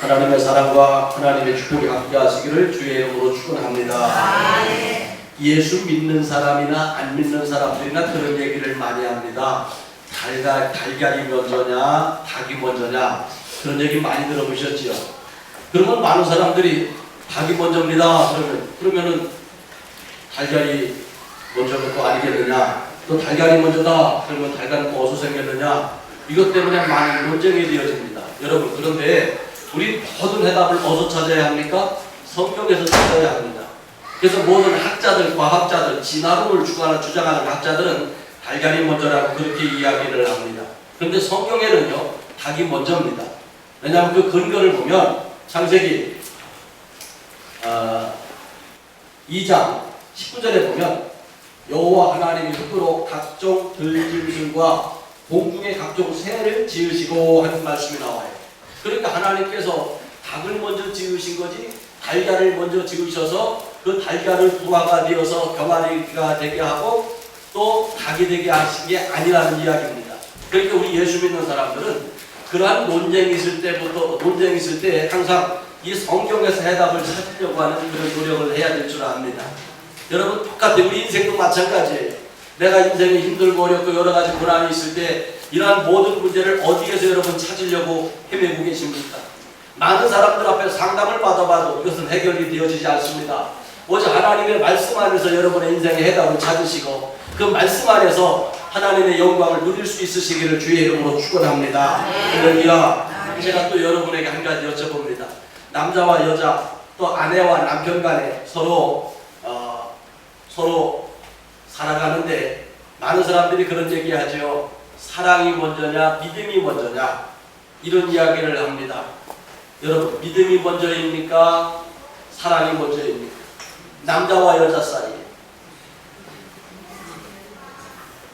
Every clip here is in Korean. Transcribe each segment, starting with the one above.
하나님의 사랑과 하나님의 축복이 함께 하시기를 주의 이름으로 축원합니다. 예수 믿는 사람이나 안 믿는 사람들이나 그런 얘기를 많이 합니다. 달걀이 먼저냐 닭이 먼저냐 그런 얘기 많이 들어보셨지요. 그러면 많은 사람들이 닭이 먼저입니다. 그러면은 달걀이 먼저가 또 아니겠느냐, 또 달걀이 먼저다 그러면 달걀은 또 어디서 생겼느냐, 이것 때문에 많은 논쟁이 되어집니다. 여러분, 그런데 우리 모든 해답을 어디서 찾아야 합니까? 성경에서 찾아야 합니다. 그래서 모든 학자들, 과학자들, 진화론을 주장하는 학자들은 달걀이 먼저라고 그렇게 이야기를 합니다. 그런데 성경에는요, 닭이 먼저입니다. 왜냐하면 그 근거를 보면 창세기 2장 19절에 보면 여호와 하나님이 흙으로 각종 들짐승과 공중의 각종 새를 지으시고 하는 말씀이 나와요. 그러니까 하나님께서 닭을 먼저 지으신 거지 달걀을 먼저 지으셔서 그 달걀을 부화가 되어서 병아리가 되게 하고 또 닭이 되게 하신 게 아니라는 이야기입니다. 그러니까 우리 예수 믿는 사람들은 그러한 논쟁이 있을 때 항상 이 성경에서 해답을 찾으려고 하는 그런 노력을 해야 될 줄 압니다. 여러분, 똑같아요. 우리 인생도 마찬가지예요. 내가 인생이 힘들고 어렵고 여러 가지 고난이 있을 때 이러한 모든 문제를 어디에서 여러분 찾으려고 헤매고 계십니까? 많은 사람들 앞에 상담을 받아봐도 이것은 해결이 되어지지 않습니다. 오직 하나님의 말씀 안에서 여러분의 인생의 해답을 찾으시고 그 말씀 안에서 하나님의 영광을 누릴 수 있으시기를 주의 이름으로 축원합니다. 할렐루야. 제가 또 여러분에게 한 가지 여쭤봅니다. 남자와 여자 또 아내와 남편 간에 서로 살아가는데 많은 사람들이 그런 얘기하죠. 사랑이 먼저냐 믿음이 먼저냐 이런 이야기를 합니다. 여러분, 믿음이 먼저입니까? 사랑이 먼저입니까? 남자와 여자 사이에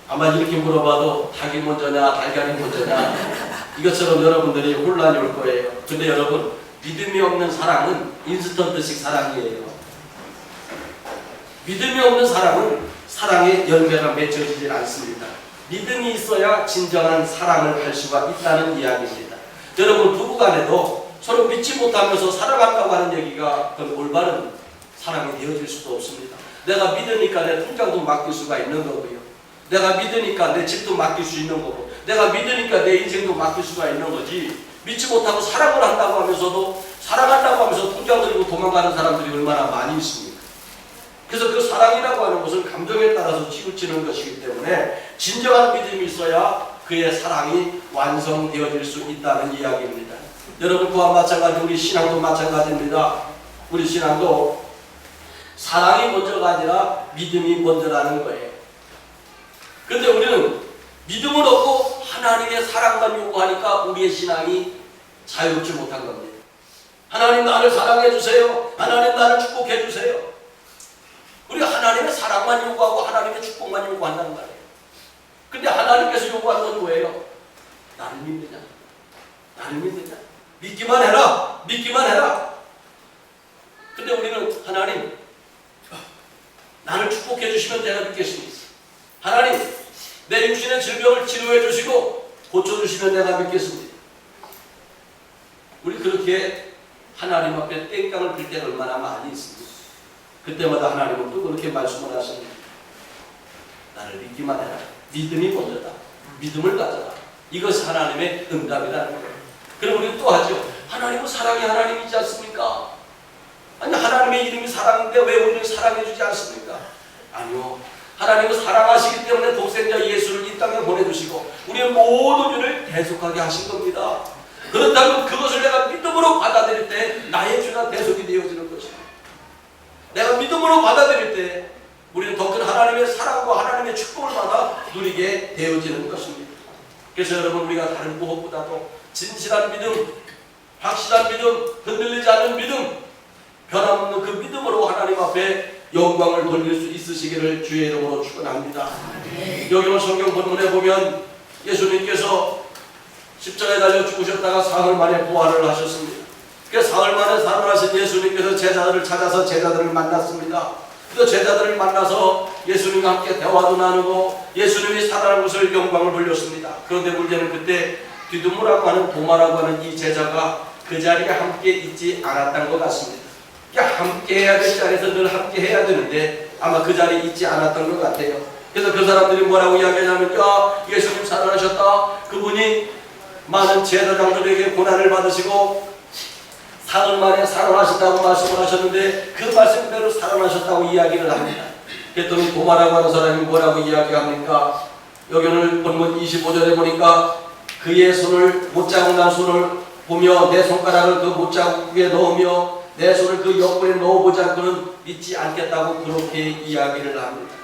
아마 이렇게 물어봐도 닭이 먼저냐 달걀이 먼저냐 이것처럼 여러분들이 혼란이 올 거예요. 근데 여러분, 믿음이 없는 사랑은 인스턴트식 사랑이에요. 믿음이 없는 사랑은 사랑의 열매가 맺혀지질 않습니다. 믿음이 있어야 진정한 사랑을 할 수가 있다는 이야기입니다. 여러분, 부부간에도 서로 믿지 못하면서 사랑한다고 하는 얘기가 그 올바른 사랑이 되어질 수도 없습니다. 내가 믿으니까 내 통장도 맡길 수가 있는 거고요. 내가 믿으니까 내 집도 맡길 수 있는 거고, 내가 믿으니까 내 인생도 맡길 수가 있는 거지. 믿지 못하고 사랑을 한다고 하면서도 사랑한다고 하면서 통장 들고 도망가는 사람들이 얼마나 많이 있습니까? 그래서 그 사랑이라고 하는 것은 감정에 따라서 치우치는 것이기 때문에 진정한 믿음이 있어야 그의 사랑이 완성되어질 수 있다는 이야기입니다. 여러분, 그와 마찬가지 우리 신앙도 마찬가지입니다. 우리 신앙도 사랑이 먼저가 아니라 믿음이 먼저라는 거예요. 그런데 우리는 믿음을 얻고 하나님의 사랑만 요구하니까 우리의 신앙이 자유롭지 못한 겁니다. 하나님 나를 사랑해 주세요. 하나님 나를 축복해 주세요. 우리가 하나님의 사랑만 요구하고 하나님의 축복만 요구한다는 말이에요. 근데 하나님께서 요구하는 건 뭐예요? 나를 믿느냐? 나를 믿느냐? 믿기만 해라! 믿기만 해라! 근데 우리는 하나님, 나를 축복해 주시면 내가 믿겠습니다. 하나님, 내 육신의 질병을 치료해 주시고 고쳐주시면 내가 믿겠습니다. 우리 그렇게 하나님 앞에 땡깡을 빌 때가 얼마나 많이 있습니다. 그때마다 하나님은 또 그렇게 말씀을 하십니다. 나를 믿기만 해라. 믿음이 먼저다. 믿음을 가져라. 이것이 하나님의 응답이라는 거예요. 그럼 우리는 또 하죠. 하나님은 사랑의 하나님이지 않습니까? 아니, 하나님의 이름이 사랑인데 왜 우리를 사랑해 주지 않습니까? 아니요. 하나님은 사랑하시기 때문에 독생자 예수를 이 땅에 보내주시고 우리의 모든 일을 대속하게 하신 겁니다. 그렇다면 그것을 내가 믿음으로 받아들일 때 나의 죄가 대속이 되어지는 것입니다. 내가 믿음으로 받아들일 때 우리는 더 큰 하나님의 사랑과 하나님의 축복을 받아 누리게 되어지는 것입니다. 그래서 여러분, 우리가 다른 무엇보다도 진실한 믿음, 확실한 믿음, 흔들리지 않는 믿음, 변함없는 그 믿음으로 하나님 앞에 영광을 돌릴 수 있으시기를 주의 이름으로 축원합니다. 여기 오늘 성경 본문에 보면 예수님께서 십자가에 달려 죽으셨다가 사흘 만에 부활을 하셨습니다. 그 사흘 만에 살아나신 예수님께서 제자들을 찾아서 제자들을 만났습니다. 그 제자들을 만나서 예수님과 함께 대화도 나누고 예수님이 살아난 것을 영광을 돌렸습니다. 그런데 문제는 그때 디두모라고 하는 도마라고 하는 이 제자가 그 자리에 함께 있지 않았던 것 같습니다. 그러니까 함께 해야 될 자리에서 늘 함께 해야 되는데 아마 그 자리에 있지 않았던 것 같아요. 그래서 그 사람들이 뭐라고 이야기하냐면, 야, 예수님 살아나셨다. 그분이 많은 제사장들에게 고난을 받으시고 사흘 만에 살아나셨다고 말씀을 하셨는데 그 말씀대로 살아나셨다고 이야기를 합니다. 그랬더니 도마라고 하는 사람이 뭐라고 이야기합니까? 여기 오늘 본문 25절에 보니까 그의 손을 못자국 난 손을 보며 내 손가락을 그 못자국에 넣으며 내 손을 그 옆구리에 넣어보지 않고는 믿지 않겠다고 그렇게 이야기를 합니다.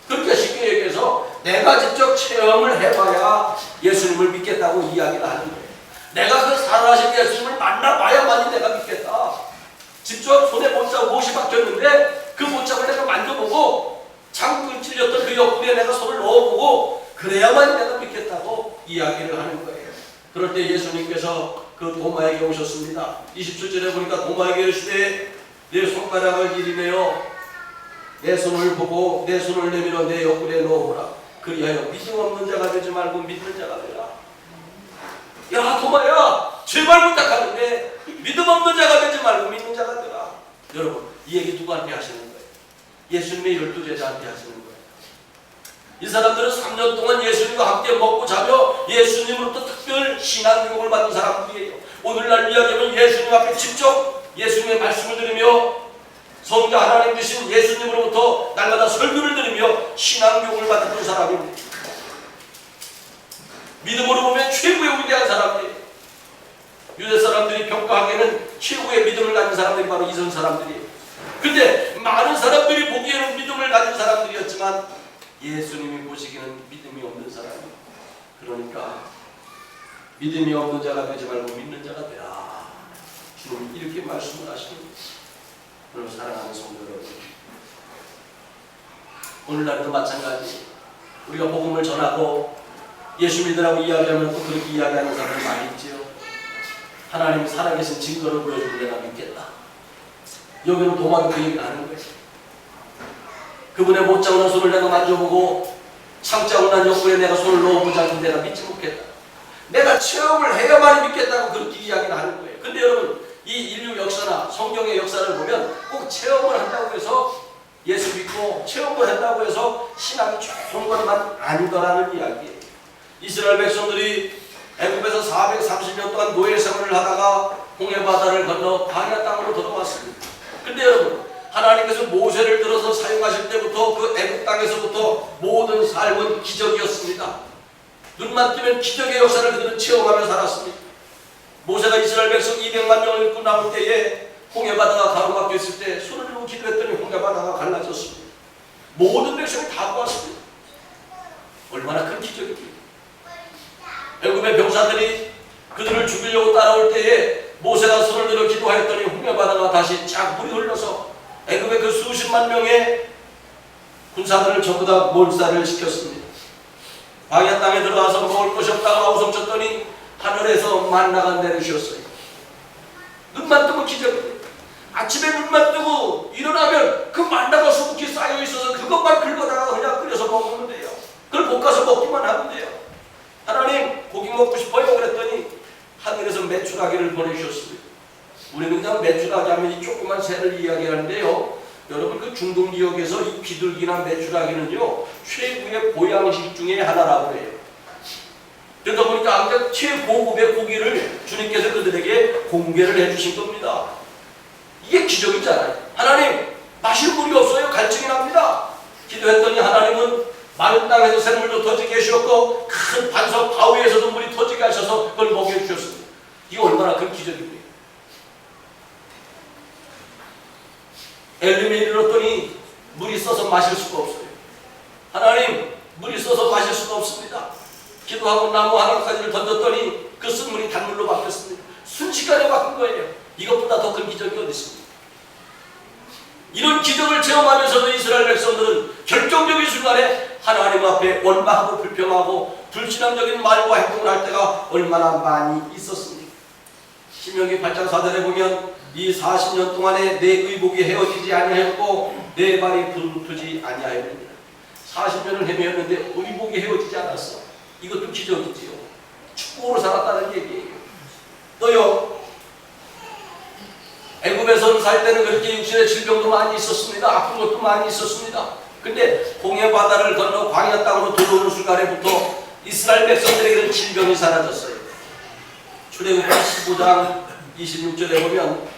그렇게 쉽게 얘기해서 내가 직접 체험을 해봐야 예수님을 믿겠다고 이야기를 하는 거예요. 내가 그 살아나신 예수님을 만나봐야만이 내가 믿겠다. 직접 손에 못자국 못이 박혔는데 그 못자국을 내가 만져보고 장구에 찔렸던 그 옆구리에 내가 손을 넣어보고 그래야만 내가 믿겠다고 이야기를 하는 거예요. 그럴 때 예수님께서 그 도마에게 오셨습니다. 27절에 보니까 도마에게 이르시되 내 손가락을 이리내어 내 손을 보고 내 손을 내밀어 내 옆구리에 넣어보라. 그리하여 믿음 없는 자가 되지 말고 믿는 자가 되라. 야, 도마야, 제발 부탁하는데 믿음 없는 자가 되지 말고 믿는 자가 되라. 여러분, 이 얘기 누구한테 하시는 거예요? 예수님의 12제자한테 하시는 거예요. 이 사람들은 3년 동안 예수님과 함께 먹고 자며 예수님으로부터 특별 신앙교육을 받은 사람들이에요. 오늘날 이야기하면 예수님 앞에 직접 예수님의 말씀을 들으며 성자 하나님 되신 예수님으로부터 날마다 설교를 들으며 신앙교육을 받았던 사람입니다. 믿음으로 보면 최고의 위대한 사람들이에요. 유대 사람들이 평가하기에는 최고의 믿음을 가진 사람들이 바로 이런 사람들이에요. 근데 많은 사람들이 보기에는 믿음을 가진 사람들이었지만 예수님이 보시기에는 믿음이 없는 사람이에요. 그러니까 믿음이 없는 자가 되지 말고 믿는 자가 되라. 주님 이렇게 말씀을 하십니다. 오늘 사랑하는 성도 여러분, 오늘날도 마찬가지. 우리가 복음을 전하고 예수 믿으라고 이야기하면 또 그렇게 이야기하는 사람이 많이 있지요. 하나님 살아계신 증거를 보여주고 내가 믿겠다. 여기는 도마도 그 얘기를 하는 거예요. 그분의 못자국 난 손을 내가 만져보고 창자국 난 옆구리에 내가 손을 넣어보지 않고 내가 믿지 못했다. 내가 체험을 해야만 믿겠다고 그렇게 이야기를 하는 거예요. 근데 여러분, 이 인류 역사나 성경의 역사를 보면 꼭 체험을 한다고 해서 예수 믿고 체험을 한다고 해서 신앙이 좋은 것만 아니더라는 이야기예요. 이스라엘 백성들이 애굽에서 430년 동안 노예 생활을 하다가 홍해 바다를 건너 광야 땅으로 들어왔습니다. 근데 여러분, 하나님께서 모세를 들어서 사용하실 때부터 그 애굽 땅에서부터 모든 삶은 기적이었습니다. 눈만 뜨면 기적의 역사를 그들은 체험하며 살았습니다. 모세가 이스라엘 백성 200만 명을 입고 나올 때에 홍해 바다가 가로막혀 있을 때 손을 들고 기도했더니 홍해 바다가 갈라졌습니다. 모든 백성이 다 구했습니다. 얼마나 큰 기적입니까? 애굽의 병사들이 그들을 죽이려고 따라올 때에 모세가 손을 들어 기도하였더니 홍해 바다가 다시 쫙 물이 흘러서 애굽의 그 수십만 명의 군사들을 전부 다 몰살을 시켰습니다. 광야 땅에 들어가서 먹을 것이 없다가 아우성쳤더니 하늘에서 만나가 내려주셨어요. 눈만 뜨고 기적이에요. 아침에 눈만 뜨고 일어나면 그 만나가 수북히 쌓여 있어서 그것만 긁어다가 그냥 끓여서 먹으면 돼요. 그걸 볶아서 먹기만 하면 돼요. 하나님 고기 먹고 싶어요 그랬더니 하늘에서 메추라기를 보내주셨습니다. 우리는 그냥 메추라기 하면 이 조그만 새를 이야기하는데요. 여러분 그 중동 지역에서 이 비둘기나 메추라기는요 최고의 보양식 중에 하나라고 해요. 그러다 보니까 아무튼 최고급의 고기를 주님께서 그들에게 공개를 해주신 겁니다. 이게 기적이잖아요. 하나님 마실 물이 없어요. 갈증이 납니다. 기도했더니 하나님은 마른 땅에서 샘물도 터지게 해주셨고 큰 반석 바위에서도 물이 터지게 하셔서 그걸 먹여주셨습니다. 이게 얼마나 큰 기적입니까? 엘림에 이르렀더니 물이 써서 마실 수가 없어요. 하나님 물이 써서 마실 수가 없습니다. 기도하고 나무 한 가지를 던졌더니 그 쓴물이 단물로 바뀌었습니다. 순식간에 바뀐 거예요. 이것보다 더 큰 기적이 어디 있습니까? 이런 기적을 체험하면서도 이스라엘 백성들은 결정적인 순간에 하나님 앞에 원망하고 불평하고 불신앙적인 말과 행동을 할 때가 얼마나 많이 있었습니까? 신명기 8장 4절에 보면 이 40년 동안에 내 의복이 헤어지지 아니하였고 내 발이 부르트지 아니하였느니라. 40년을 헤매었는데 의복이 헤어지지 않았어. 이것도 기적이지요. 축복으로 살았다는 얘기예요. 또요, 애굽에서 살 때는 그렇게 육신의 질병도 많이 있었습니다. 아픈 것도 많이 있었습니다. 근데 홍해 바다를 건너 광야 땅으로 들어오는 순간에부터 이스라엘 백성들에게는 질병이 사라졌어요. 출애굽기 15장 26절에 보면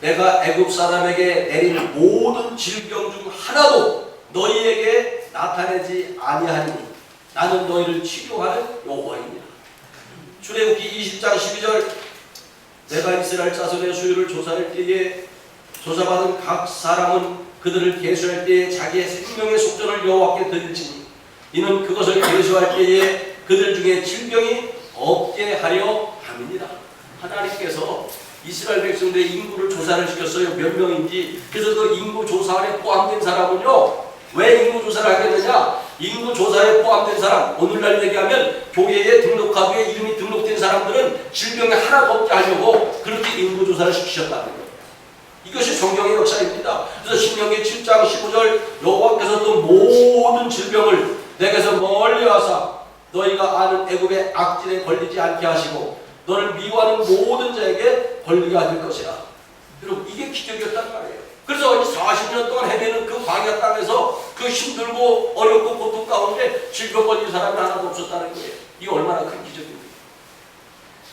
내가 애굽 사람에게 내린 모든 질병 중 하나도 너희에게 나타내지 아니하니 나는 너희를 치료하는 여호와이니라. 출애굽기 20장 12절 내가 이스라엘 자손의 수요를 조사할 때에 조사받은 각 사람은 그들을 계수할 때에 자기의 생명의 속전을 여호와께 드릴지니 이는 그것을 계수할 때에 그들 중에 질병이 없게 하려 함이니라. 하나님께서 이스라엘 백성들의 인구를 조사를 시켰어요. 몇 명인지. 그래서 그 인구 조사 안에 포함된 사람은요, 왜 인구 조사를 하겠느냐? 인구 조사에 포함된 사람, 오늘날 얘기하면 교회에 등록카드에 이름이 등록된 사람들은 질병이 하나도 없게 하려고 그렇게 인구 조사를 시키셨다는 거예요. 이것이 성경의 역사입니다. 그래서 신명기 7장 15절 여호와께서 또 모든 질병을 내게서 멀리 하사 너희가 아는 애굽의 악질에 걸리지 않게 하시고 너를 미워하는 모든 자에게 걸리게 하실 것이라. 여러분, 이게 기적이었단 말이에요. 그래서 40년 동안 헤매는 그 광야 땅에서 그 힘들고 어렵고 고통 가운데 질병 걸린 사람이 하나도 없었다는 거예요. 이게 얼마나 큰 기적입니까?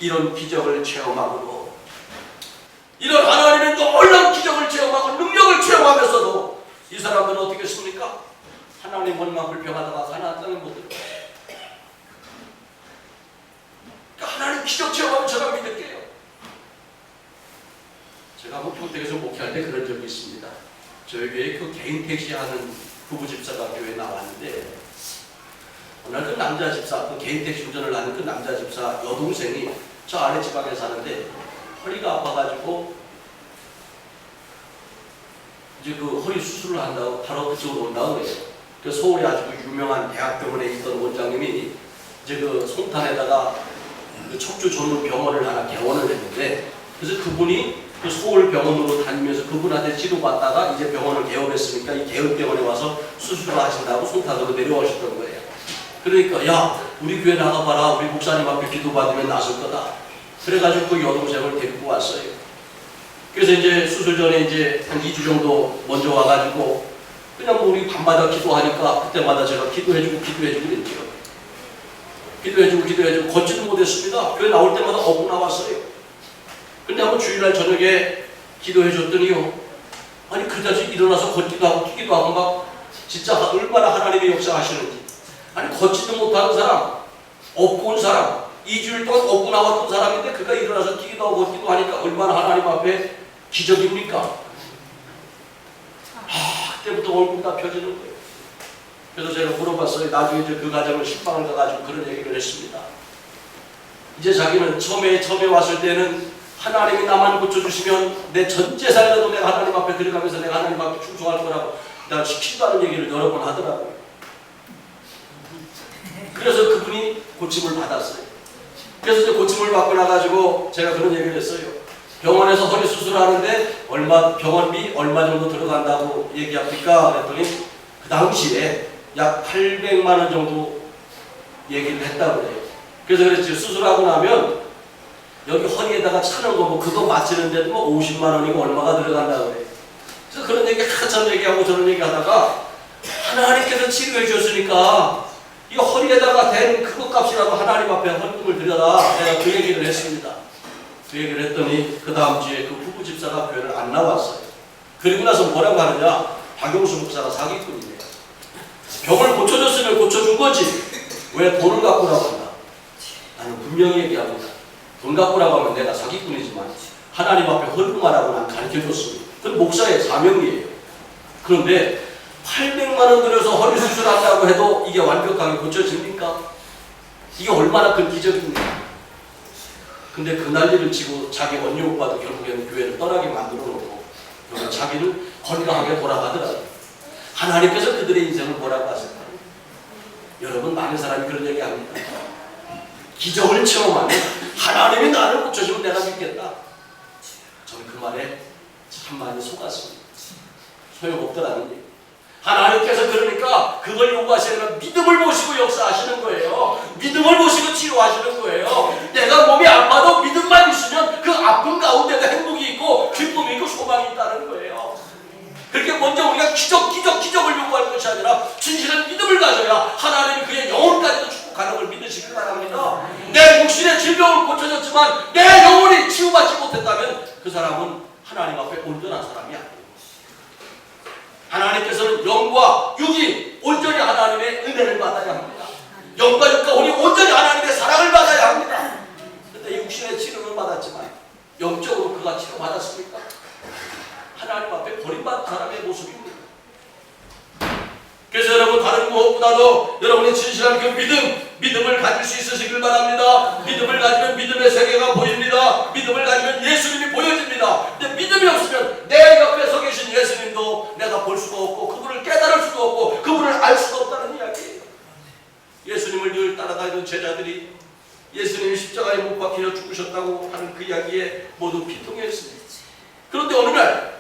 이런 기적을 체험하고 이런 하나님의 놀라운 기적을 체험하고 능력을 체험하면서도 이 사람들은 어떻게 했습니까? 하나님 원망 불평하다가 가나안 땅에 못 들어가요. 하나님 기적 체험하면 제가 믿을게요. 제가 한번 평택에서 목회할 때 그런 적이 있습니다. 저희 교회에 그 개인 택시 하는 부부 집사가 교회에 나왔는데 어느 날 그 남자 집사, 그 개인 택시 운전을 하는 그 남자 집사 여동생이 저 아래 지방에 사는데 허리가 아파가지고 이제 그 허리 수술을 한다고 바로 그쪽으로 온다고 그래요. 그 서울에 아주 유명한 대학병원에 있던 원장님이 이제 그 송탄에다가 그 척추 전문 병원을 하나 개원을 했는데 그래서 그분이 그 서울 병원으로 다니면서 그분한테 치료받다가 이제 병원을 개업했으니까 이 개업병원에 와서 수술을 하신다고 송탄으로 내려오셨던 거예요. 그러니까 야 우리 교회 나가봐라, 우리 목사님 앞에 기도받으면 나설 거다. 그래가지고 그 여동생을 데리고 왔어요. 그래서 이제 수술 전에 이제 한 2주 정도 먼저 와가지고 그냥 뭐 우리 밤마다 기도하니까 그때마다 제가 기도해주고 그랬죠. 기도해주고 걷지도 못했습니다. 교회 나올 때마다 업고 나왔어요. 근데 한번 주일날 저녁에 기도해줬더니요, 아니 그다지 일어나서 걷기도 하고 뛰기도 하고 막 진짜 얼마나 하나님의 역사하시는지. 아니 걷지도 못하는 사람, 업고 온 사람, 2주일 동안 업고 나왔던 사람인데 그가 일어나서 뛰기도 하고 걷기도 하니까 얼마나 하나님 앞에 기적입니까? 그때부터 얼굴 다 펴지는 거예요. 그래서 제가 물어봤어요. 나중에 이제 그 가정을 신방을 가가지고 그런 얘기를 했습니다. 이제 자기는 처음에 왔을 때는 하나님이 나만 고쳐주시면 내 전 재산이라도 내가 하나님 앞에 들어가면서 내가 하나님 앞에 충성할 거라고 난 시키지도 않은 얘기를 여러 번 하더라고요. 그래서 그분이 고침을 받았어요. 그래서 이제 고침을 받고 나가지고 제가 그런 얘기를 했어요. 병원에서 허리 수술하는데 병원비 얼마 정도 들어간다고 얘기합니까? 그랬더니 그 당시에 약 800만 원 정도 얘기를 했다고 그래요. 그래서 그랬지, 수술하고 나면 여기 허리에다가 차는 거 뭐 그거 맞추는데도 뭐 50만 원이고 얼마가 들어간다고 그래요. 그래서 그런 얘기 한참 얘기하고 저런 얘기하다가 하나님께서 치료해 주셨으니까 이 허리에다가 댄 그거 값이라도 하나님 앞에 헌금을 드려라. 내가 그 얘기를 했습니다. 그 얘기를 했더니 그 다음 주에 그 부부 집사가 교회를 안 나왔어요. 그리고 나서 뭐라고 하느냐, 박용수 목사가 사기꾼이네요. 병을 고쳐줬으면 고쳐준 거지 왜 돈을 갚으라고 한다. 나는 분명히 얘기합니다. 돈 갚으라고 하면 내가 사기꾼이지만 하나님 앞에 헌금하라고 난 가르쳐줬습니다. 그건 목사의 사명이에요. 그런데 800만 원 들여서 허리 수술한다고 해도 이게 완벽하게 고쳐집니까? 이게 얼마나 큰 기적입니까? 근데 그 난리를 치고 자기 언니 오빠도 결국에는 교회를 떠나게 만들어 놓고 자기는 건강하게 돌아가더라고요. 하나님께서 그들의 인생을 뭐라고 하실까요? 여러분, 많은 사람이 그런 얘기합니다. 기적을 체험하면 하나님이 나를 고쳐주면 내가 믿겠다. 저는 그 말에 참 많이 속았습니다. 소용없더라는 얘기. 하나님께서 그러니까 그걸 요구하시는 믿음을 보시고 역사하시는 거예요. 믿음을 보시고 치료하시는 거예요. 내가 몸이 아파도 믿음만 있으면 그 아픔 가운데도 행복이 있고 기쁨이 있고 소망이 있다는 거예요. 그렇게 먼저 우리가 기적을 요구할 것이 아니라 진실한 믿음을 가져야 하나님이 그의 영혼까지도 축복하는 걸 믿으시길 바랍니다. 내 육신의 질병을 고쳐졌지만 내 영혼이 치유받지 못했다면 그 사람은 하나님 앞에 온전한 사람이 아닙니다. 하나님께서는 영과 육이 온전히 하나님의 은혜를 받아야 합니다. 영과 육과 혼이 온전히 하나님의 사랑을 받아야 합니다. 그런데 육신의 치료는 받았지만 영적으로 그가 치료받았습니까? 하나님 앞에 버림받은 사람의 모습입니다. 그래서 여러분 다른 무엇보다도 여러분의 진실한 그 믿음을 가질 수 있으시길 바랍니다. 믿음을 가지면 믿음의 세계가 보입니다. 믿음을 가지면 예수님이 보여집니다. 근데 믿음이 없으면 내 옆에 서 계신 예수님도 내가 볼 수가 없고 그분을 깨달을 수가 없고 그분을 알 수가 없다는 이야기예요. 예수님을 늘 따라다니던 제자들이 예수님이 십자가에 못 박혀 죽으셨다고 하는 그 이야기에 모두 비통했습니다. 그런데 어느 날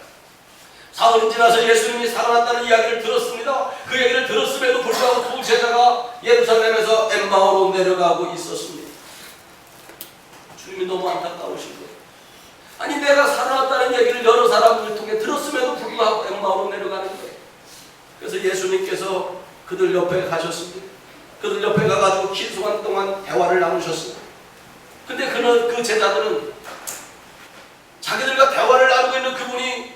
사흘이 지나서 예수님이 살아났다는 이야기를 들었습니다. 그 얘기를 들었음에도 불구하고 두 제자가 예루살렘에서 엠마오로 내려가고 있었습니다. 주님이 너무 안타까우신 거예요. 아니 내가 살아났다는 얘기를 여러 사람들 통해 들었음에도 불구하고 엠마오로 내려가는 거예요. 그래서 예수님께서 그들 옆에 가셨습니다. 그들 옆에 가가지고 긴 시간 동안 대화를 나누셨습니다. 근데 그 제자들은 자기들과 대화를 나누고 있는 그분이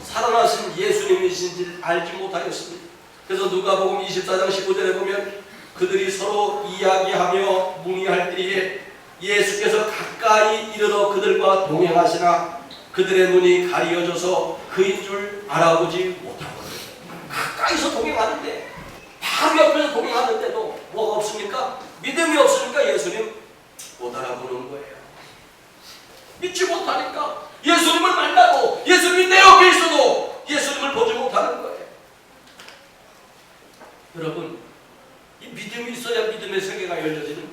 살아나신 예수님이신지 알지 못하였습니다. 그래서 누가복음 24장 15절에 보면 그들이 서로 이야기하며 문의할 때에 예수께서 가까이 이르러 그들과 동행하시나 그들의 눈이 가리어져서 그인 줄 알아보지 못하고 가까이서 동행하는데 바로 옆에서 동행하는데도 뭐가 없습니까? 믿음이 없으니까 예수님 못 알아보는 거예요. 믿지 못하니까 예수님을 만나도 예수님이 내 옆에 있어도 예수님을 보지 못하는 거예요. 여러분 이 믿음이 있어야 믿음의 세계가 열려지는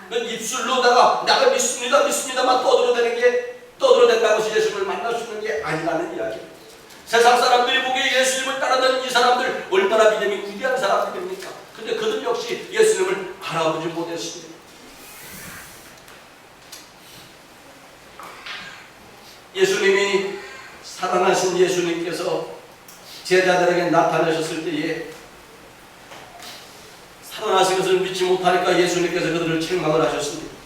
거예요. 입술로다가 내가 믿습니다만 떠들어댄다고 해서 예수님을 만날 수 있는 게 아니라는 이야기입니다. 세상 사람들이 보기에 예수님을 따라다니는 이 사람들 얼마나 믿음이 위대한 사람들입니까? 근데 그들 역시 예수님을 알아보지 못했습니다. 예수님이 살아나신 예수님께서 제자들에게 나타나셨을 때에 살아나신 것을 믿지 못하니까 예수님께서 그들을 책망을 하셨습니다.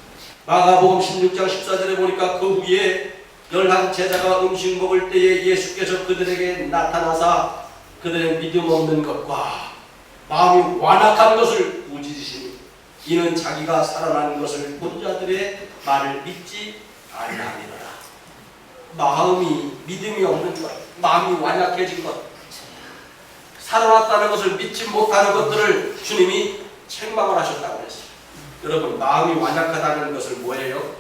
마가복음 16장 14절에 보니까 그 후에 11 제자가 음식 먹을 때에 예수께서 그들에게 나타나사 그들의 믿음 없는 것과 마음이 완악한 것을 우짖으시니 이는 자기가 살아나는 것을 본 자들의 말을 믿지 아니하니라. 마음이 믿음이 없는 것, 마음이 완약해진 것, 살아났다는 것을 믿지 못하는 것들을 주님이 책망을 하셨다고 했어요. 여러분 마음이 완약하다는 것을 뭐예요?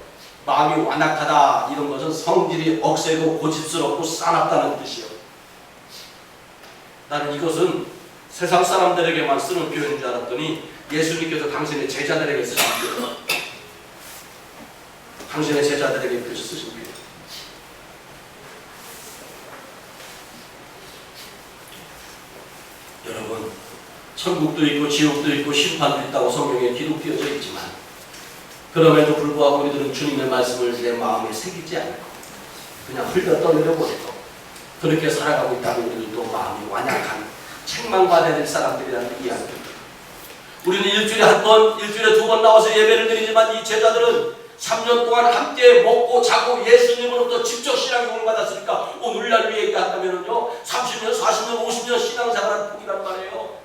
마음이 완악하다 이런 것은 성질이 억세고 고집스럽고 싸납다는 뜻이요. 나는 이것은 세상 사람들에게만 쓰는 표현인 줄 알았더니 예수님께서 당신의 제자들에게 쓰신 표현, 당신의 제자들에게 쓰신 표현. 여러분 천국도 있고 지옥도 있고 심판도 있다고 성경에 기록되어져 있지만 그럼에도 불구하고 우리들은 주님의 말씀을 내 마음에 새기지 않고 그냥 흘려 떠내려버리고 그렇게 살아가고 있다면 우리들도 마음이 완약한 책망받아야 될 사람들이라는 이야기입니다. 우리는 일주일에 한 번, 일주일에 2번 나와서 예배를 드리지만 이 제자들은 3년 동안 함께 먹고 자고 예수님으로부터 직접 신앙교육을 받았으니까 오늘날 얘기한다면요 30년, 40년, 50년 신앙생활한 분이란 말이에요.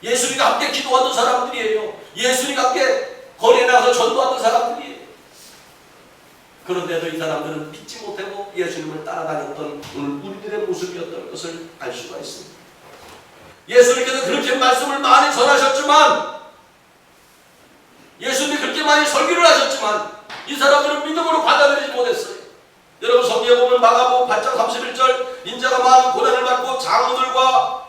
예수님과 함께 기도하던 사람들이에요. 예수님과 함께 거리에 나가서 전도하던 사람들이에요. 그런데도 이 사람들은 믿지 못하고 예수님을 따라다녔던 오늘 우리들의 모습이었던 것을 알 수가 있습니다. 예수님께서 그렇게 말씀을 많이 전하셨지만 예수님이 그렇게 많이 설교를 하셨지만 이 사람들은 믿음으로 받아들이지 못했어요. 여러분 성경에 보면 마가복음 8장 31절 인자가 많은 고난을 받고 장로들과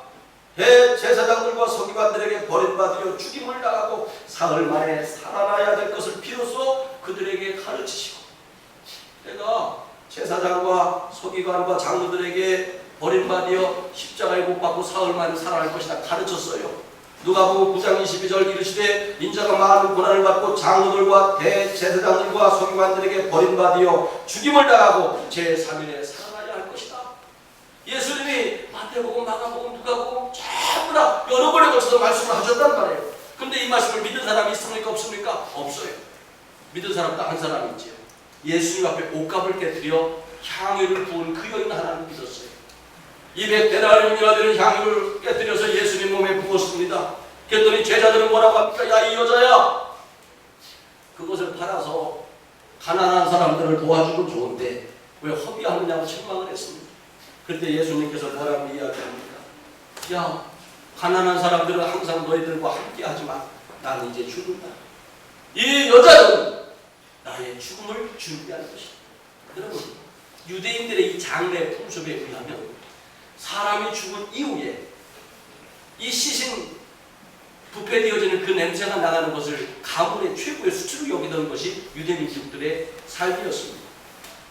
제사장들과 서기관들에게 버림받으려 죽임을 당하고 사흘 만에 살아나야 될 것을 비로소 그들에게 가르치시고 내가 제사장과 서기관과 장로들에게 버림받아 십자가에 못 박고 사흘 만에 살아날 것이다 가르쳤어요. 누가복음 9장 22절 이르시되 인자가 많은 고난을 받고 장로들과 대제사장들과 서기관들에게 버림받아 죽임을 당하고 제3일에 살아나야 할 것이다. 예수님이 마태복음, 마가복음, 누가복음 전부 다 여러 번에 걸쳐서 말씀을 하셨단 말이에요. 근데 이 말씀을 믿은 사람이 있습니까? 없습니까? 없어요. 믿은 사람 딱 한 사람이 있지요. 예수님 앞에 옷값을 깨뜨려 향유를 부은 그 여인 하나를 믿었어요. 200데나리온이나 되는 향유를 깨뜨려서 예수님 몸에 부었습니다. 그랬더니 제자들은 뭐라고 합니까? 야, 이 여자야! 그것을 팔아서 가난한 사람들을 도와주면 좋은데 왜 허비하느냐고 책망을 했습니다. 그때 예수님께서 뭐라고 이야기합니까? 야, 가난한 사람들은 항상 너희들과 함께하지만 나는 이제 죽는다. 이 여자는 나의 죽음을 준비하는 것이다. 여러분, 유대인들의 이 장례 풍습에 의하면 사람이 죽은 이후에 이 시신 부패되어지는 그 냄새가 나가는 것을 가문의 최고의 수치로 여기던 것이 유대민족들의 삶이었습니다.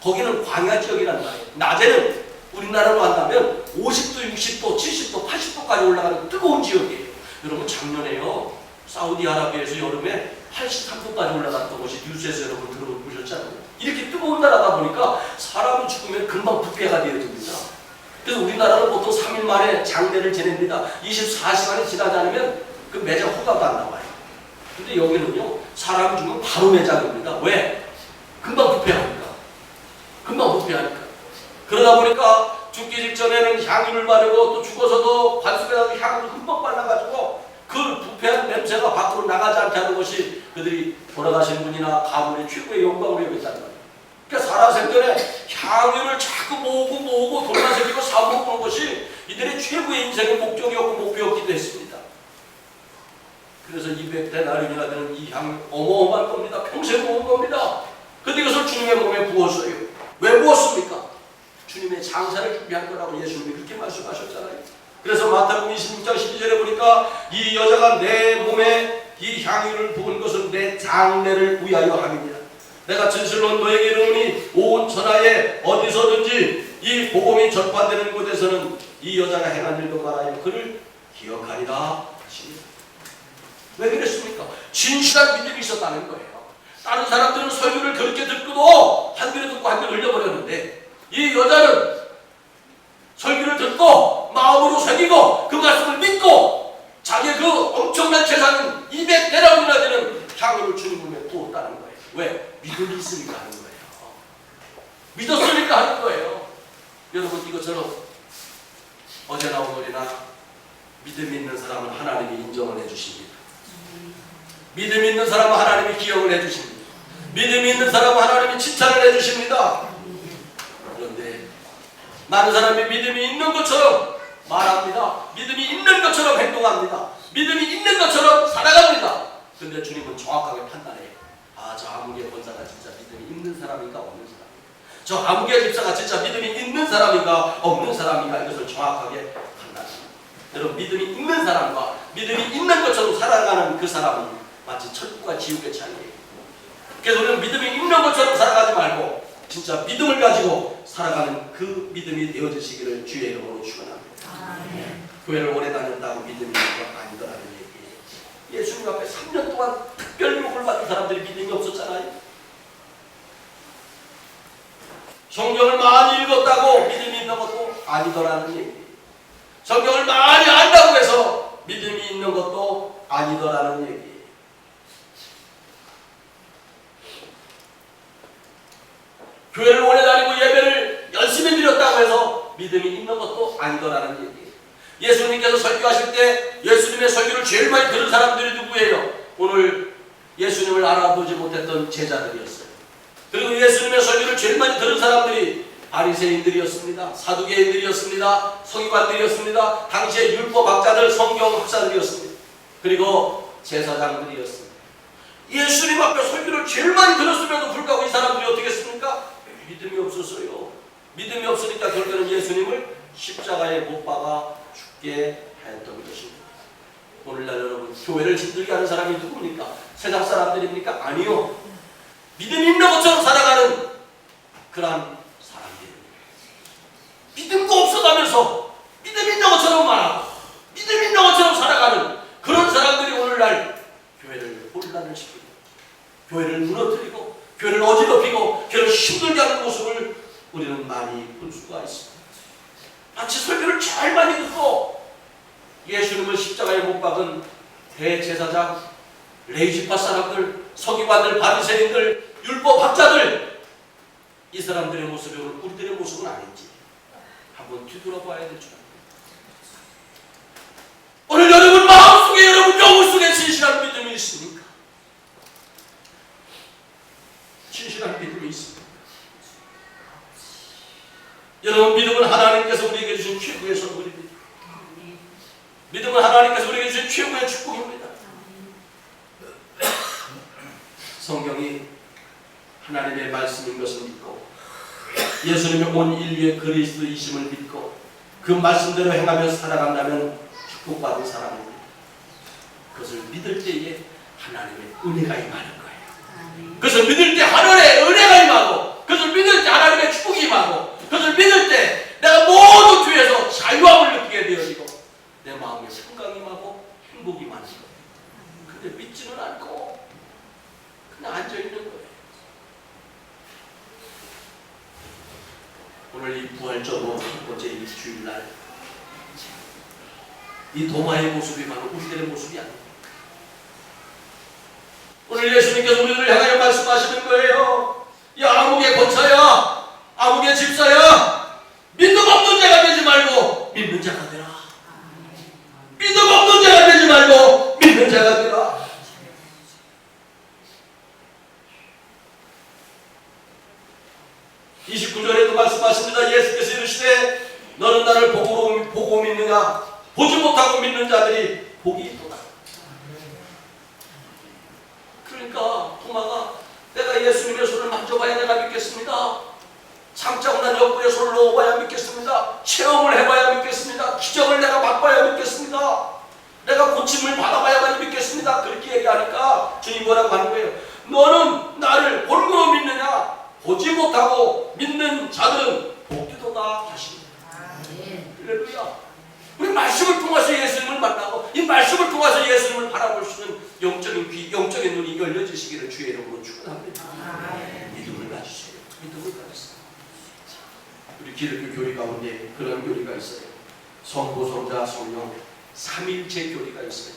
거기는 광야 지역이란 말이에요. 낮에는 우리나라로 한다면 50도, 60도, 70도, 80도까지 올라가는 뜨거운 지역이에요. 여러분 작년에요. 사우디아라비아에서 여름에 83도까지 올라갔던 것이 뉴스에서 여러분 들어보셨잖아요. 이렇게 뜨거운 나라다 보니까 사람이 죽으면 금방 부패가 되어집니다. 그래서 우리나라는 보통 3일 만에 장례를 지냅니다. 24시간이 지나지 않으면 그 매장 허가도 안 나와요. 근데 여기는요, 사람이 죽으면 바로 매장입니다. 왜? 금방 부패하니까. 금방 부패하니까. 그러다 보니까 죽기 직전에는 향유를 바르고 또 죽어서도 관습에다가 향유를 흠뻑 발라가지고 그 부패한 냄새가 밖으로 나가지 않게 하는 것이 그들이 돌아가신 분이나 가문의 최고의 영광을 여겼다는 거예요. 그러니까 살아생전에 향유를 자꾸 모으고 돌아다니고 사모으는 것이 이들의 최고의 인생의 목적이었고 목표였기도 했습니다. 그래서 200데나리온이나 되는 이 향유 어마어마한 겁니다. 평생 모은 겁니다. 근데 이것을 주님의 몸에 부었어요. 왜 부었습니까? 주님의 장사를 준비한 거라고 예수님이 그렇게 말씀하셨잖아요. 그래서 마태복음 26장 12절에 보니까 이 여자가 내 몸에 이 향유를 부은 것은 내 장례를 위하여 함이니라. 내가 진실로 너에게 이르노니 온 천하에 어디서든지 이 복음이 전파되는 곳에서는 이 여자가 행한 일도 말하여 그를 기억하리라 하십니다. 왜 그랬습니까? 진실한 믿음이 있었다는 거예요. 다른 사람들은 설교를 그렇게 듣고도 한 귀로 듣고 한 귀로 흘려버렸는데 이 여자는 설교를 듣고 마음으로 새기고 그 말씀을 믿고 자기의 그 엄청난 재산인 200데나리온이나 되는 향유를 주님 몸에 부었다는 거예요. 왜? 믿음이 있으니까 하는 거예요. 믿었으니까 하는 거예요. 여러분 이것처럼 어제 나온 노래나 믿음 있는 사람은 하나님이 인정을 해주십니다. 믿음 있는 사람은 하나님이 기억을 해주십니다. 믿음 있는 사람은 하나님이 칭찬을 해주십니다. 그런데 많은 사람이 믿음이 있는 것처럼 말합니다. 믿음이 있는 것처럼 행동합니다. 믿음이 있는 것처럼 살아갑니다. 그런데 주님은 정확하게 판단해요. 아, 저 아무개 권사가 진짜 믿음이 있는 사람인가 없는 사람인가, 저 아무개 집사가 진짜 믿음이 있는 사람인가 없는 사람인가, 이것을 정확하게 판단합니다. 여러분 믿음이 있는 사람과 믿음이 있는 것처럼 살아가는 그 사람은 마치 천국과 지옥의 차이예요. 그래서 우리는 믿음이 있는 것처럼 살아가지 말고 진짜 믿음을 가지고 살아가는 그 믿음이 되어지시기를 주의 이름으로 축원합니다. 교회를 오래 다녔다고 믿음이 있는 것 아니더라는 얘기예요. 예수님 앞에 3년 동안 특별 유혹을 받은 사람들이 믿음이 없었잖아요. 성경을 많이 읽었다고 믿음이 있는 것도 아니더라는 얘기예요. 성경을 많이 안다고 해서 믿음이 있는 것도 아니더라는 얘기예요. 교회를 오래 다니고 예배를 열심히 드렸다고 해서 믿음이 있는 것도 아니더라는 얘기예요. 예수님께서 설교하실 때 예수님의 설교를 제일 많이 들은 사람들이 누구예요? 오늘 예수님을 알아보지 못했던 제자들이었어요. 그리고 예수님의 설교를 제일 많이 들은 사람들이 바리새인들이었습니다. 사두개인들이었습니다. 서기관들이었습니다. 당시의 율법학자들, 성경학자들이었습니다. 그리고 제사장들이었습니다. 예수님 앞에 설교를 제일 많이 들었음에도 불구하고 이 사람들이 어떻게 했습니까? 믿음이 없었어요. 믿음이 없으니까 결국에는 예수님을 십자가에 못 박아 죽게 했던 것입니다. 오늘날 여러분 교회를 힘들게 하는 사람이 누굽니까? 세상 사람들입니까? 아니요. 믿음 있는 것처럼 살아가는 그러한 사람들입니다. 믿음도 없어도 죽어가면서 믿음 있는 것처럼 말하고 믿음 있는 것처럼 살아가는 그런 사람들이 오늘날 교회를 혼란을 시키고 교회를 무너뜨리고 교회를 어지럽히고 교회를 힘들게 하는 모습을 우리는 많이 볼 수가 있습니다. 마치 설교를 잘 많이 듣고 예수님을 십자가에 못 박은 대제사장, 레위지파 사람들, 서기관들, 바리새인들, 율법학자들, 이 사람들의 모습이 우리들의 모습은 아닌지 한번 뒤돌아봐야 될 줄 압니다. 오늘 여러분 마음속에, 여러분 영혼 속에 진실한 믿음이 있습니까? 진실한 믿음이 있습니다. 여러분, 믿음은 하나님께서 우리에게 주신 최고의 선물입니다. 믿음은 하나님께서 우리에게 주신 최고의 축복입니다. 성경이 하나님의 말씀인 것을 믿고 예수님의 온 인류의 그리스도이심을 믿고 그 말씀대로 행하며 살아간다면 축복받은 사람입니다. 그것을 믿을 때에 하나님의 은혜가 임하는 거예요. 그것을 믿을 때 하늘의 은혜가 임하고, 그것을 믿을 때 하나님의 축복이 임하고, 그것을 믿을 때 내가 모든 죄에서 자유함을 느끼게 되어지고 내 마음에 평강이 임하고 행복이 임하는 거예요. 근데 믿지는 않고 그냥 앉아있는 거예요. 오늘 이 부활절로 첫 번째 이 주일날 이 도마의 모습이 바로 우리들의 모습이 아닙니다. 오늘 예수님께서 우리들을 향하여 말씀하시는 거예요. 야, 아무개 권사야, 아무개 집사야, 믿음 없는 자가 되지 말고 믿는 자가 되라. 믿음 없는 자가 되지 말고 믿는 자가 되라. 29절에도 말씀하십니다. 예수께서 이르시되 너는 나를 보고 믿느냐? 보지 못하고 믿는 자들이 복이 있도다. 그러니까 도마가 내가 예수님의 손을 만져봐야 내가 믿겠습니다. 상자고 난 옆구리에 손을 넣어봐야 믿겠습니다. 체험을 해봐야 믿겠습니다. 기적을 내가 맛봐야 믿겠습니다. 내가 고침을 받아봐야만 믿겠습니다. 그렇게 얘기하니까 주님 뭐라고 하는 거예요? 너는 나를 볼고 믿느냐? 보지 못하고 믿는 자들은 복되도다 하십니다. 할렐루야. 우리 말씀을 통해서 예수님을 만나고 이 말씀을 통해서 예수님을 바라볼 수 있는 영적인 귀, 영적인 눈이 열려지시기를 주의 이름으로 축원합니다. 믿음을 가지세요. 믿음을 가지세요. 우리 기독교 교리 가운데 그런 교리가 있어요. 성부, 성자, 성령 삼위일체 교리가 있어요.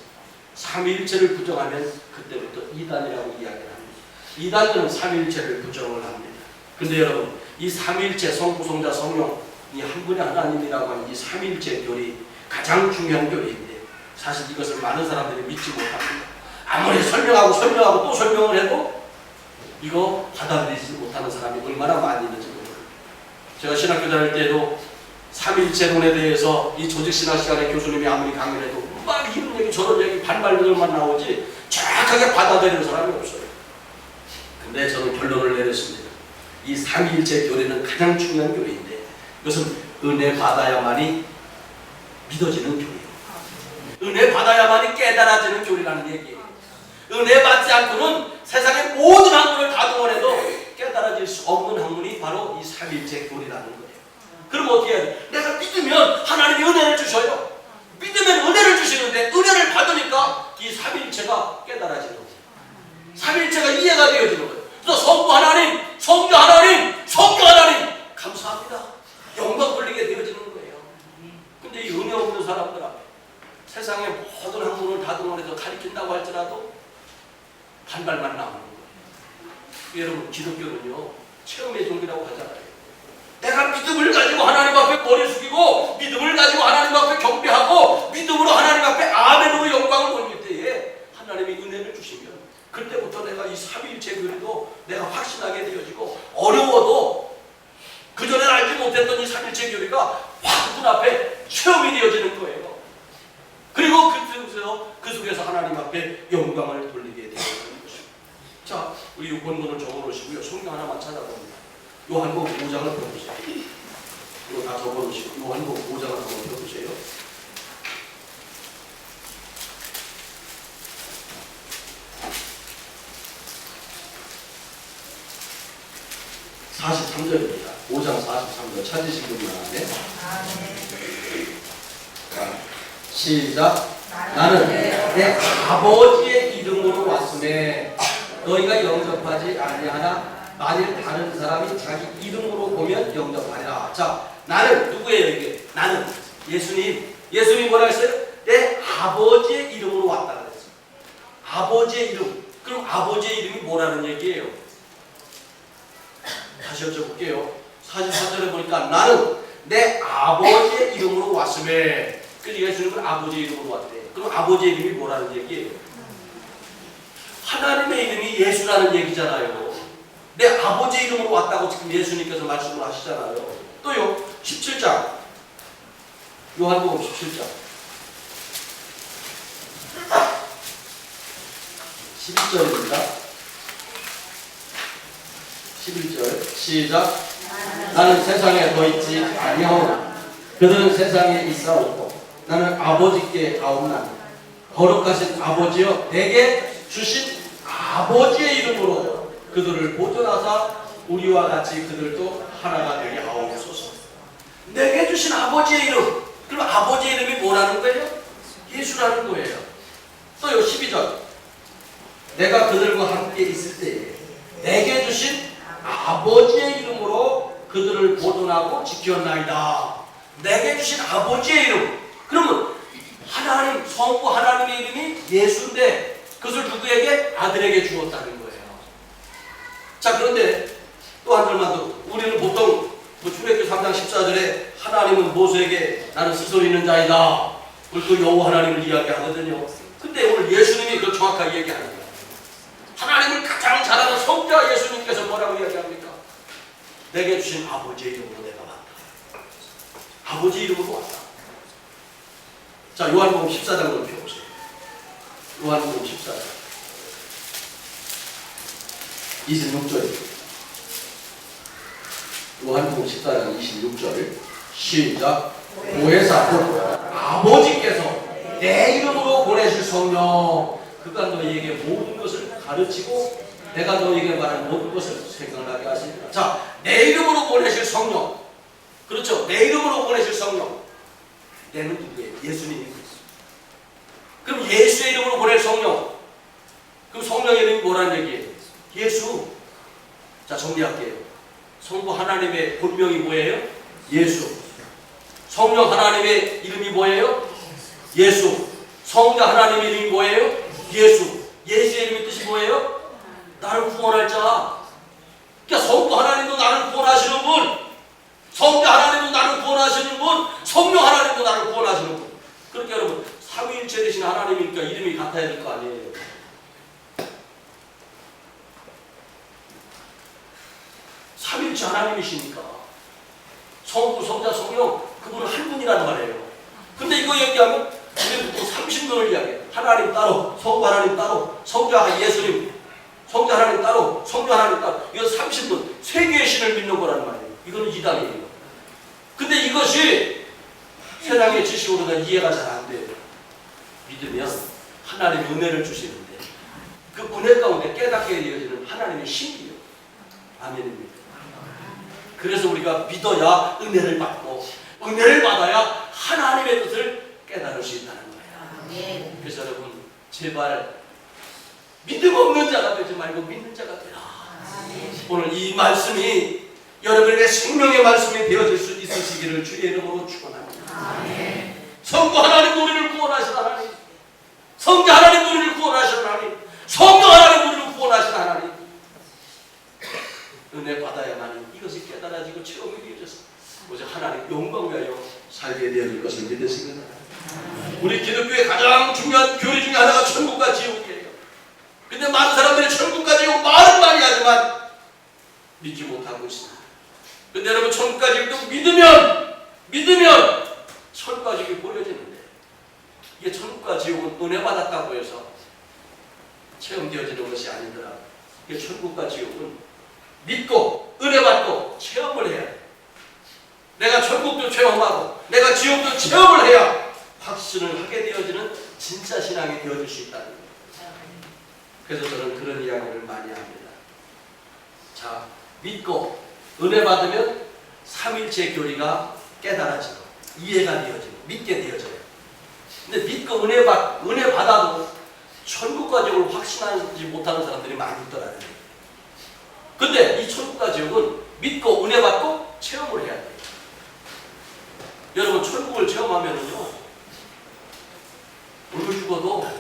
삼위일체를 부정하면 그때부터 이단이라고 이야기를 합니다. 이단들은 삼위일체를 부정을 합니다. 근데 여러분, 이 삼위일체 성부, 성자, 성령 이 한 분의 하나님이라고 하는 이 삼위일체 교리 가장 중요한 교리인데 사실 이것을 많은 사람들이 믿지 못합니다. 아무리 설명하고 또 설명을 해도 이거 받아들이지 못하는 사람이 얼마나 많이 있는지 모릅니다. 제가 신학교 다닐 때에도 삼위일체론에 대해서 이 조직신학 시간에 교수님이 아무리 강의를 해도 막 이런 얘기 저런 얘기 반발들만 나오지 정확하게 받아들이는 사람이 없어요. 근데 저는 결론을 내렸습니다. 이 삼위일체 교리는 가장 중요한 교리인데 이것은 은혜 받아야만이 믿어지는 교리예요. 은혜 받아야만이 깨달아지는 교리라는 얘기예요. 은혜 받지 않고는 세상의 모든 학문을 다 동원해도 깨달아질 수 없는 학문이 바로 이 삼위일체 교리라는 거예요. 그럼 어떻게 해야 돼? 내가 믿으면 하나님이 은혜를 주셔요. 믿으면 은혜를 주시는데 은혜를 받으니까 이 삼위일체가 깨달아지는 거예요. 삼위일체가 이해가 되어지는 거예요. 그래서 성부 하나님, 성자 하나님, 성령 하나님 감사합니다. 영광 돌리게 되어지는 거예요. 근데 이 은혜 없는 사람들 앞에 세상의 모든 학문을 다 동원해서 가르친다고 할지라도 반발만 나오는 거예요. 여러분, 기독교는요 체험의 종교라고 하잖아요. 내가 믿음을 가지고 하나님 앞에 머리 숙이고 믿음을 가지고 하나님 앞에 경배하고 믿음으로 하나님 앞에 아멘으로 영광을 돌릴 때에 하나님이 은혜를 주시면 그때부터 내가 이 삼위일체 교리도 내가 확신하게 되어지고 어려워도 그전에 알지 못했던 이 삼위일체 교리가 확 눈앞에 체험이 되어지는 거예요. 그리고 그 속에서 하나님 앞에 영광을 돌리게 되는 것입니다. 자, 우리 본문을 적어놓으시고요. 성경 하나만 찾아봅니다. 요한복음 5장을 펴보세요. 이거 다 적어놓으시고 요한복음 5장을 한번 펴보세요. (43절입니다) 5장 43절 찾으신 분이 나왔네. 자, 시작. 나는 내 아버지의 이름으로 왔음에 너희가 영접하지 아니하나 만일 다른 사람이 자기 이름으로 보면 영접하리라. 자, 나는 누구예요 이게? 나는 예수님 뭐라 했어요? 내 아버지의 이름으로 왔다 그랬어요. 아버지의 이름. 그럼 아버지의 이름이 뭐라는 얘기예요? 다시 여쭤볼게요. 44절에 보니까 나는 내 아버지의 이름으로 왔음에, 그래서 예수님은 아버지의 이름으로 왔대. 그럼 아버지의 이름이 뭐라는 얘기예요? 하나님의 이름이 예수라는 얘기잖아요. 내 아버지의 이름으로 왔다고 지금 예수님께서 말씀을 하시잖아요. 또요, 17장 요한복음 17장 11절입니다. 11절 시작. 나는 세상에 더 있지 아니하오나 그들은 세상에 있사오고 나는 아버지께 가옵나니 거룩하신 아버지여 내게 주신 아버지의 이름으로 그들을 보존하사 우리와 같이 그들도 하나가 되게 하옵소서. 내게 주신 아버지의 이름. 그럼 아버지의 이름이 뭐라는 거예요? 예수라는 거예요. 또요 12절 내가 그들과 함께 있을 때에 내게 주신 아버지의 이름으로 그들을 보존하고 지켰나이다. 내게 주신 아버지의 이름. 그러면 하나님, 성부 하나님의 이름이 예수인데 그것을 누구에게? 아들에게 주었다는 거예요. 자, 그런데 또 한 절만 더. 우리는 보통 출애굽기 3장 14절에 하나님은 모세에게 나는 스스로 있는 자이다. 그 여호와 하나님을 이야기하거든요. 근데 오늘 예수님이 그걸 정확하게 얘기하는 거예요. 하나님을 가장 잘 아는 성자 예수님께서 뭐라고 이야기합니까? 내게 주신 아버지의 이름으로 내가 왔다. 아버지 이름으로 왔다. 자, 요한복음 14장을 펴보세요. 요한복음 14장 26절입니다. 요한복음 14장 26절 시작. 보혜사 곧 아버지께서 내 이름으로 보내실 성령 그가 너희에게 모든 것을 가르치고 내가 너희에게 말한 모든 것을 생각나게 하시리라. 자, 내 이름으로 보내실 성령. 그렇죠. 내 이름으로 보내실 성령. 내는 누구예요? 예수님이 그랬어요. 그럼 예수의 이름으로 보낼 성령. 그럼 성령의 이름이 뭐라는 얘기예요? 예수. 자, 정리할게요. 성부 하나님의 본명이 뭐예요? 예수. 성령 하나님의 이름이 뭐예요? 예수. 성자 하나님의 이름이 뭐예요? 예수. 예수의 이름의 뜻이 뭐예요? 나를 구원할 자. 그러니까 성부 하나님도 나를 구원하시는 분, 성자 하나님도 나를 구원하시는 분, 성령 하나님도 나를 구원하시는 분. 그렇게 여러분 삼위일체 되신 하나님이니까 이름이 같아야 될 거 아니에요. 삼위일체 하나님이시니까 성부, 성자, 성령 그분은 한 분이란 말이에요. 근데 이거 얘기하면 우리 보통 30분을 이야기해요. 하나님 따로, 성부 하나님 따로, 성자 예수님, 성자 하나님 따로, 성부 하나님 따로. 이건 30분 세 개의 신을 믿는 거란 말이에요. 이거는 이단이에요. 근데 이것이 세상의 지식으로는 이해가 잘 안 돼요. 믿으면 하나님의 은혜를 주시는데 그 은혜 가운데 깨닫게 되어지는 하나님의 신이에요. 아멘입니다. 그래서 우리가 믿어야 은혜를 받고 은혜를 받아야 하나님의 뜻을 깨달을 수 있다는 거예요. 그래서 여러분 제발 믿음 없는 자가 되지 말고 믿는 자가 되라. 오늘 이 말씀이 여러분에게 생명의 말씀이 되어질 수 있으시기를 주의 이름으로 축원합니다. 성부 하나님 우리를 구원하신 하나님, 성자 하나님 우리를 구원하신 하나님, 성령 하나님 우리를 구원하신 하나님, 은혜 받아야만 이것이 깨달아지고 체험이 되어져서 오직 하나님 영광 위하여 살게 되어질 것을 믿으시기 바랍니다. 우리 기독교의 가장 중요한 교리 중에 하나가 천국과 지옥이에요. 근데 많은 사람들이 천국과 지옥 말은 많이 하지만 믿지 못하고 있습니다. 근데 여러분 천국과 지옥도 믿으면 천국과 지옥이 보여지는데 이게 천국과 지옥은 은혜 받았다고 해서 체험되어지는 것이 아니더라. 이게 천국과 지옥은 믿고 은혜 받고 체험을 해야 돼. 내가 천국도 체험하고 내가 지옥도 체험을 해야 확신을 하게 되어지는 진짜 신앙이 되어질 수 있다는 거예요. 그래서 저는 그런 이야기를 많이 합니다. 자, 믿고 은혜 받으면 삼일체 교리가 깨달아지고 이해가 되어지고 믿게 되어져요. 근데 믿고 은혜 받아도 천국과 지옥을 확신하지 못하는 사람들이 많이 있더라는 거예요. 근데 이 천국과 지옥은 믿고 은혜 받고 체험을 해야 돼요. 여러분 천국을 체험하면은요, 오늘 죽어도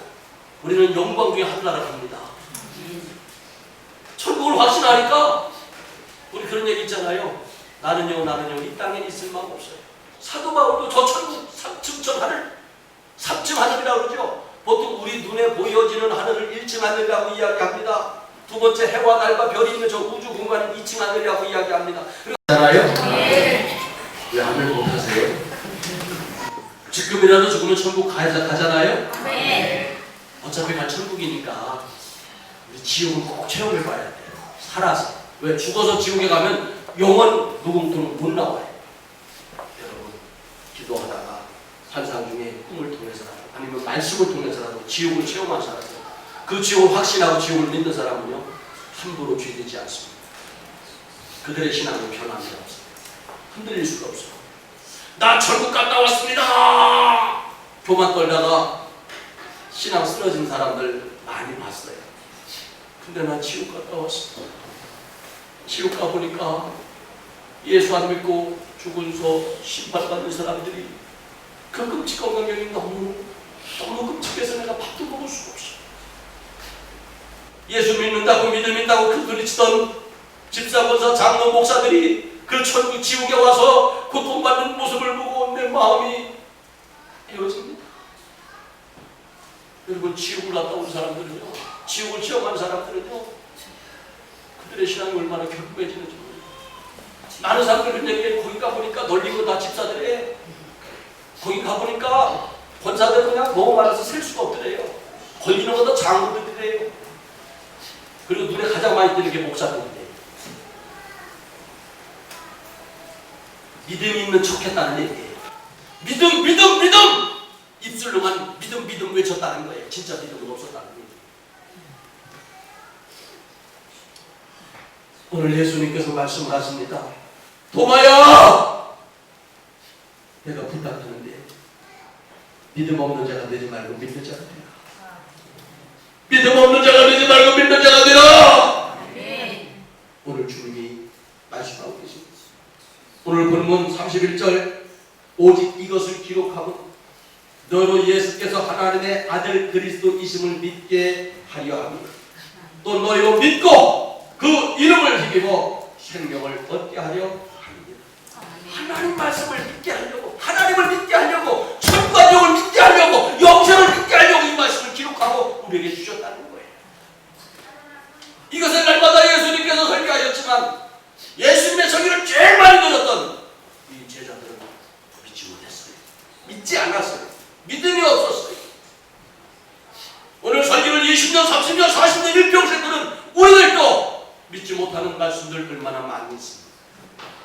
우리는 영광 중에 하늘나라 갑니다. 천국을 확신하니까 우리 그런 얘기 있잖아요. 나는요 이 땅에 있을 마음 없어요. 사도 바울도 저 천국 3층 하늘, 3층 하늘이라고 그러죠. 보통 우리 눈에 보여지는 하늘을 1층 하늘이라고 이야기합니다. 두 번째 해와 달과 별이 있는 저 우주 공간은 2층 하늘이라고 이야기합니다. 그렇잖아요? 네. 왜 하늘 못하세요? 지금이라도 죽으면 천국 가잖아요? 네. 어차피 갈 천국이니까 우리 지옥은 꼭 체험해 봐야 돼요. 살아서. 왜? 죽어서 지옥에 가면 영원 누구도 못 나와요. 여러분 기도하다가 환상 중에 꿈을 통해서라도 아니면 말씀을 통해서라도 지옥을 체험한 사람은, 그 지옥을 확신하고 지옥을 믿는 사람은요 함부로 죄되지 않습니다. 그들의 신앙은 변함이 없어요. 흔들릴 수가 없어요. 나 천국 갔다 왔습니다. 교만 떨다가 신앙 쓰러진 사람들 많이 봤어요. 근데 나 지옥 갔다 왔어. 지옥 가보니까 예수 안 믿고 죽어서 심판받는 사람들이 그 끔찍한 광경이 너무 끔찍해서 내가 밥도 먹을 수가 없어. 예수 믿는다고 믿다고 그 소리치던 집사, 권사, 장로, 목사들이 그 천국 지옥에 와서 고통받는 모습을 보고 내 마음이 헤어집니다. 여러분 지옥을 갔다 온 사람들은요, 지옥을 체험한 사람들은요, 그들의 신앙이 얼마나 결핍해지는지 모르겠어요. 많은 사람들 얘기해. 거기 가보니까 널린 거 다 집사들이에요. 거기 가보니까 권사들 그냥 너무 많아서 셀 수가 없더래요. 걸리는 것도 장로들이래요. 그리고 눈에 가장 많이 띄는 게 목사들이래요. 믿음이 있는 척했다는 얘기예요. 믿음! 입술로만 믿음 외쳤다는 거예요. 진짜 믿음은 없었다는 거예요. 오늘 예수님께서 말씀하십니다. 도마야! 내가 부탁하는데 믿음 없는 자가 되지 말고 믿는 자가 되라. 믿음 없는 자가 되지 말고 믿는 자가 되라. 오늘 주님이 말씀하고 계십니다. 오늘 본문 31절, 오직 이것을 기록하고 너로 예수께서 하나님의 아들 그리스도이심을 믿게 하려 합니다. 또 너희로 믿고 그 이름을 힘입어 생명을 얻게 하려 합니다. 하나님 말씀을 믿게 하려고, 하나님을 믿게 하려고, 천국과 지옥을 믿게 하려고, 영생을 믿게 하려고 이 말씀을 기록하고 우리에게 주셨다는 거예요. 이것은 날마다 예수님께서 설교하셨지만 예수님의 설교를 제일 많이 들었던 이 제자들은 믿지 못했어요. 믿지 않았어요. 믿음이 없었어요. 오늘 설교를 20년, 30년, 40년 일평생들은 우리들도 믿지 못하는 말씀들 얼마나 많이 있습니다.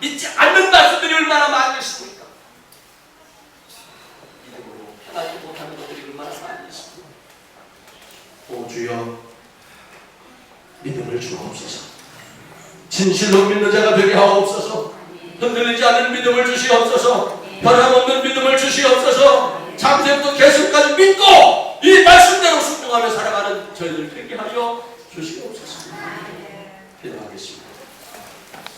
믿지 않는 말씀들이 얼마나 많이 있습니까? 믿음으로 편하지 못하는 것들이 얼마나 많이 있습니다. 오 주여, 믿음을 주옵소서. 진실로 믿는 자가 되게 하옵소서. 흔들리지 않는 믿음을 주시옵소서. 변함없는 믿음을 주시옵소서. 창세부터 계속까지 믿고 이 말씀대로 순종하며 살아가는 저희들 되게 하여 주시옵소서. 기도하겠습니다.